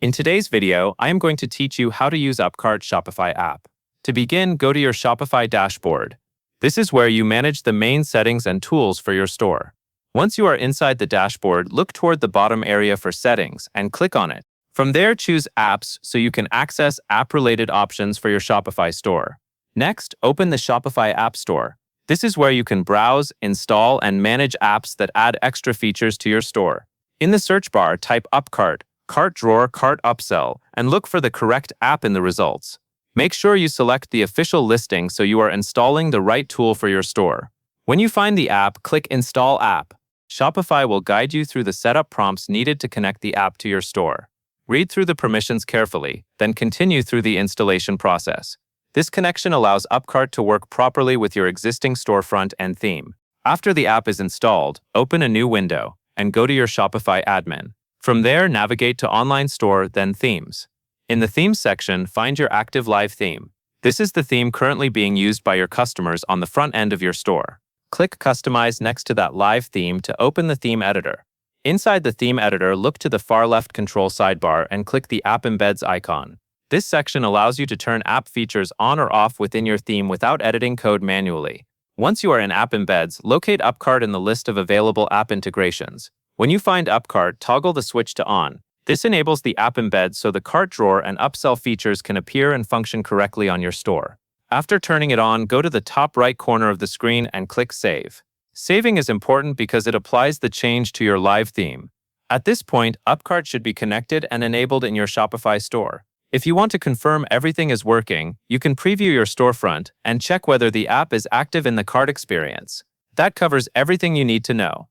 In today's video, I am going to teach you how to use Upcart Shopify app. To begin, go to your Shopify dashboard. This is where you manage the main settings and tools for your store. Once you are inside the dashboard, look toward the bottom area for settings and click on it. From there, choose Apps so you can access app-related options for your Shopify store. Next, open the Shopify App Store. This is where you can browse, install, and manage apps that add extra features to your store. In the search bar, type Upcart, Cart Drawer, Cart Upsell, and look for the correct app in the results. Make sure you select the official listing so you are installing the right tool for your store. When you find the app, click Install App. Shopify will guide you through the setup prompts needed to connect the app to your store. Read through the permissions carefully, then continue through the installation process. This connection allows Upcart to work properly with your existing storefront and theme. After the app is installed, open a new window and go to your Shopify admin. From there, navigate to Online Store, then Themes. In the Themes section, find your active live theme. This is the theme currently being used by your customers on the front end of your store. Click Customize next to that live theme to open the theme editor. Inside the theme editor, look to the far left control sidebar and click the App Embeds icon. This section allows you to turn app features on or off within your theme without editing code manually. Once you are in App Embeds, locate Upcart in the list of available app integrations. When you find Upcart, toggle the switch to on. This enables the app embed so the cart drawer and upsell features can appear and function correctly on your store. After turning it on, go to the top right corner of the screen and click Save. Saving is important because it applies the change to your live theme. At this point, Upcart should be connected and enabled in your Shopify store. If you want to confirm everything is working, you can preview your storefront and check whether the app is active in the cart experience. That covers everything you need to know.